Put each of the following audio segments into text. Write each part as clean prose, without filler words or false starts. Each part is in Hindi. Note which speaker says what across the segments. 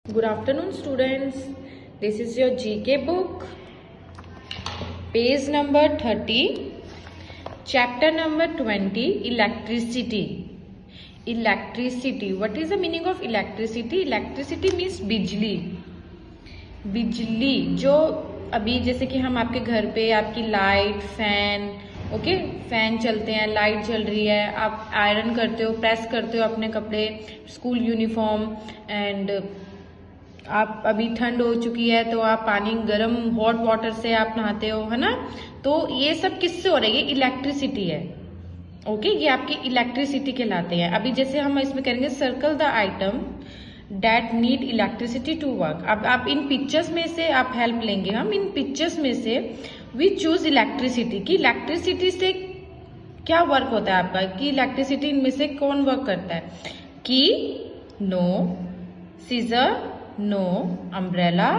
Speaker 1: Good afternoon, students. This is your GK book, page number 30, chapter number 20, electricity. Electricity. What is the meaning of electricity? Electricity means बिजली. बिजली जो अभी जैसे कि हम आपके घर पे आपकी लाइट, फैन, ओके, फैन चलते हैं, लाइट जल रही है, आप आयरन करते हो, प्रेस करते हो अपने कपड़े, स्कूल यूनिफॉर्म, एंड आप अभी ठंड हो चुकी है तो आप पानी गर्म हॉट वाटर से आप नहाते हो, है ना। तो ये सब किससे हो रही है? इलेक्ट्रिसिटी है। ओके, ये आपकी इलेक्ट्रिसिटी कहलाते हैं। अभी जैसे हम इसमें करेंगे circle the item that need electricity to work. अब आप इन पिक्चर्स में से आप हेल्प लेंगे, हम इन पिक्चर्स में से वी चूज इलेक्ट्रिसिटी की इलेक्ट्रिसिटी से क्या वर्क होता है आपका, कि इलेक्ट्रिसिटी इनमें से कौन वर्क करता है। Key, no, scissor, no, umbrella,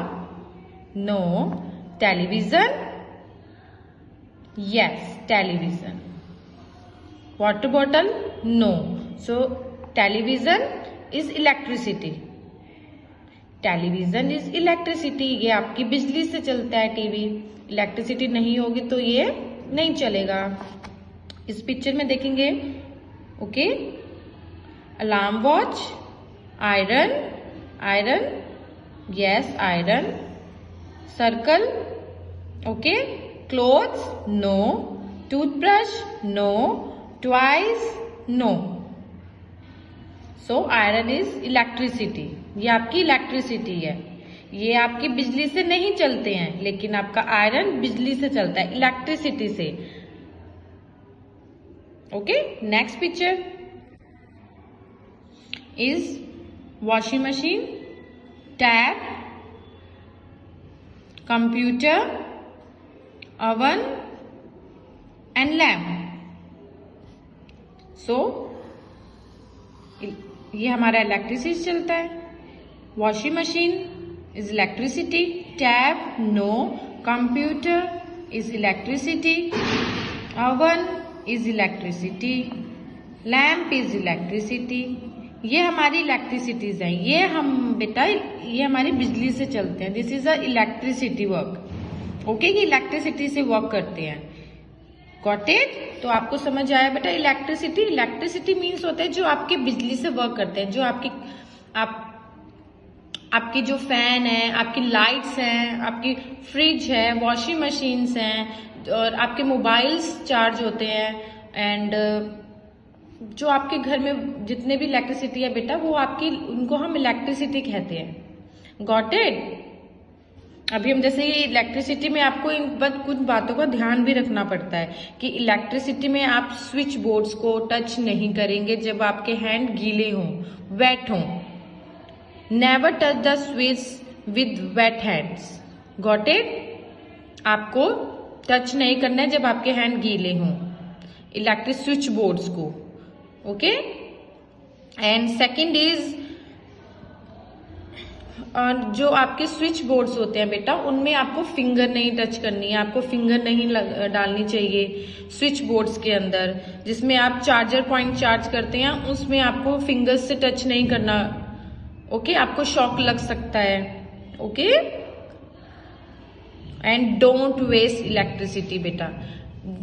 Speaker 1: no, television, yes television, water bottle, no. So television is electricity, television is electricity. ये आपकी बिजली से चलता है टीवी, इलेक्ट्रिसिटी नहीं होगी तो ये नहीं चलेगा। इस पिक्चर में देखेंगे, okay, alarm watch, iron, iron, yes iron, circle, okay, clothes, no, toothbrush, no, toys, no. So iron is electricity, ये आपकी इलेक्ट्रिसिटी है। ये आपकी बिजली से नहीं चलते हैं, लेकिन आपका आयरन बिजली से चलता है, इलेक्ट्रिसिटी से। Okay, next picture is washing machine, tap, computer, oven and lamp. So ये हमारा इलेक्ट्रिसिटी चलता है। Washing machine is electricity, tap no, computer is electricity, oven is electricity, lamp is electricity. ये हमारी इलेक्ट्रिसिटीज हैं। ये हम बेटा ये हमारी बिजली से चलते हैं। This is a electricity work. Okay, ये इलेक्ट्रिसिटी से वर्क करते हैं। Got it? तो आपको समझ आया बेटा इलेक्ट्रिसिटी। इलेक्ट्रिसिटी मीन्स होता है जो आपके बिजली से वर्क करते हैं, जो आपकी जो फैन है, आपकी लाइट्स हैं, आपकी फ्रिज है, वॉशिंग मशीन्स हैं, और आपके मोबाइल्स चार्ज होते हैं, एंड जो आपके घर में जितने भी इलेक्ट्रिसिटी है बेटा वो आपकी, उनको हम इलेक्ट्रिसिटी कहते हैं। Got it? अभी हम जैसे ये इलेक्ट्रिसिटी में आपको इन कुछ बातों का ध्यान भी रखना पड़ता है कि इलेक्ट्रिसिटी में आप स्विच बोर्ड्स को टच नहीं करेंगे जब आपके हैंड गीले हों, वेट हों। Never touch the switch with weight hands. Got it? आपको टच नहीं करना है जब आपके हैंड गीले हों इलेक्ट्रिक स्विच बोर्ड्स को। ओके, एंड सेकेंड इज जो आपके स्विच बोर्ड्स होते हैं बेटा उनमें आपको फिंगर नहीं टच करनी है, आपको फिंगर नहीं डालनी चाहिए स्विच बोर्ड्स के अंदर। जिसमें आप चार्जर पॉइंट चार्ज करते हैं उसमें आपको फिंगर्स से टच नहीं करना। ओके, आपको शॉक लग सकता है। Okay, and don't waste electricity बेटा,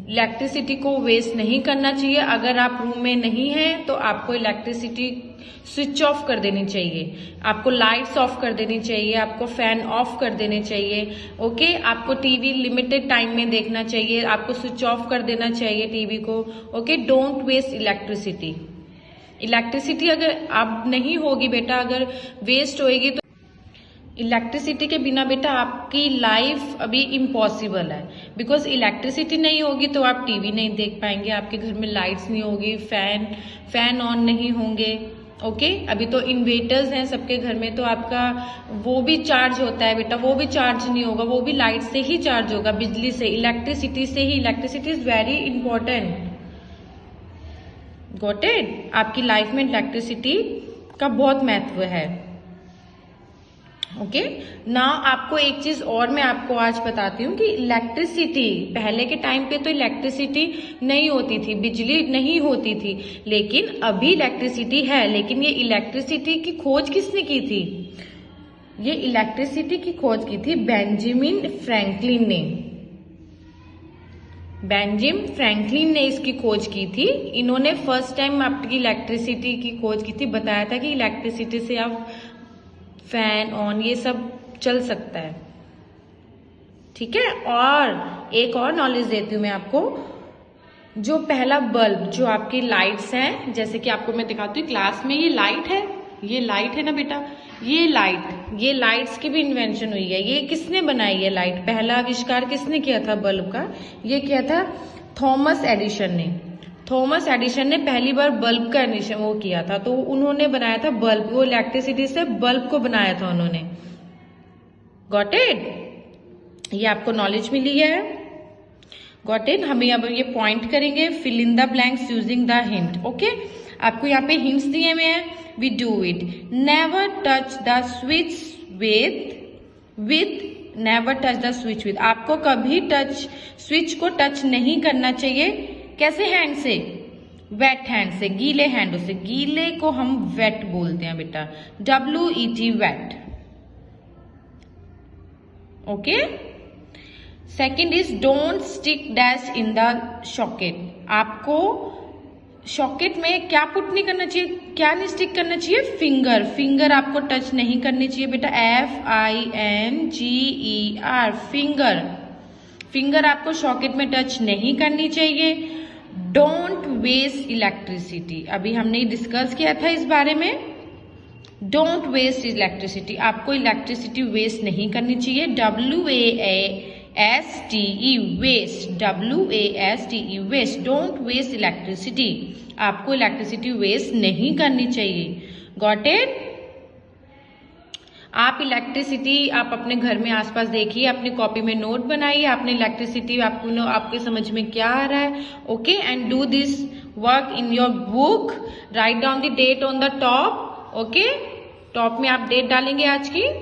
Speaker 1: इलेक्ट्रिसिटी को वेस्ट नहीं करना चाहिए। अगर आप रूम में नहीं हैं तो आपको इलेक्ट्रिसिटी स्विच ऑफ कर देनी चाहिए, आपको लाइट्स ऑफ कर देनी चाहिए, आपको फैन ऑफ कर देने चाहिए। ओके, आपको टीवी लिमिटेड टाइम में देखना चाहिए, आपको स्विच ऑफ कर देना चाहिए टीवी को। Okay, don't waste electricity. Electricity अगर अब नहीं होगी बेटा, अगर वेस्ट होएगी तो इलेक्ट्रिसिटी के बिना बेटा आपकी लाइफ अभी इम्पॉसिबल है। बिकॉज इलेक्ट्रिसिटी नहीं होगी तो आप टीवी नहीं देख पाएंगे, आपके घर में लाइट्स नहीं होगी, फैन ऑन नहीं होंगे। ओके, अभी तो इन्वर्टर्स हैं सबके घर में, तो आपका वो भी चार्ज होता है बेटा, वो भी चार्ज नहीं होगा, वो भी लाइट से ही चार्ज होगा, बिजली से, इलेक्ट्रिसिटी से ही। Electricity is very important. Got it? आपकी लाइफ में इलेक्ट्रिसिटी का बहुत महत्व है। ओके, ना आपको एक चीज और मैं आपको आज बताती हूँ कि इलेक्ट्रिसिटी, पहले के टाइम पे तो इलेक्ट्रिसिटी नहीं होती थी, बिजली नहीं होती थी, लेकिन अभी इलेक्ट्रिसिटी है। लेकिन ये इलेक्ट्रिसिटी की खोज किसने की थी? ये इलेक्ट्रिसिटी की खोज की थी बेंजामिन फ्रैंकलिन ने। बेंजामिन फ्रैंकलिन ने इसकी खोज की थी। इन्होंने फर्स्ट टाइम आपकी इलेक्ट्रिसिटी की खोज की थी। बताया था कि इलेक्ट्रिसिटी से आप फैन ऑन ये सब चल सकता है। ठीक है, और एक और नॉलेज देती हूँ मैं आपको। जो पहला बल्ब, जो आपकी लाइट्स हैं, जैसे कि आपको मैं दिखाती हूँ क्लास में, ये लाइट है, ये लाइट है ना बेटा, ये लाइट्स की भी इन्वेंशन हुई है। ये किसने बनाई है लाइट? पहला आविष्कार किसने किया था बल्ब का? ये किया था थॉमस एडिसन ने। थॉमस एडिसन ने पहली बार बल्ब का इन्वेंशन वो किया था, तो उन्होंने बनाया था बल्ब। वो इलेक्ट्रिसिटी से बल्ब को बनाया था उन्होंने। Got it? ये आपको नॉलेज मिली है। Got it? हमें अब ये पॉइंट करेंगे, fill in the blanks using the hint. Okay, आपको यहाँ पे हिंट्स दिए हुए हैं। We do it, never touch the switch with never touch the switch with. आपको कभी स्विच को टच नहीं करना चाहिए। कैसे हैंड से? वेट हैंड से, गीले हैंडों से। गीले को हम वेट बोलते हैं बेटा, WET, wet. Okay, second is don't stick dash in the socket. आपको सॉकेट में क्या पुट नहीं करना चाहिए, क्या नहीं स्टिक करना चाहिए? फिंगर आपको टच नहीं करनी चाहिए बेटा, FINGER, फिंगर आपको सॉकेट में टच नहीं करनी चाहिए। डोंट वेस्ट इलेक्ट्रिसिटी, अभी हमने डिस्कस किया था इस बारे में। डोंट वेस्ट इलेक्ट्रिसिटी, आपको इलेक्ट्रिसिटी वेस्ट नहीं करनी चाहिए। WASTE, waste, WASTE, waste. Don't waste electricity, आपको इलेक्ट्रिसिटी वेस्ट नहीं करनी चाहिए। Got it? आप इलेक्ट्रिसिटी आप अपने घर में आसपास देखिए, अपनी कॉपी में नोट बनाइए, आपने इलेक्ट्रिसिटी आपके समझ में क्या आ रहा है। Okay, and do this work in your book. Write down the date on the top. Okay, top में आप डेट डालेंगे आज की।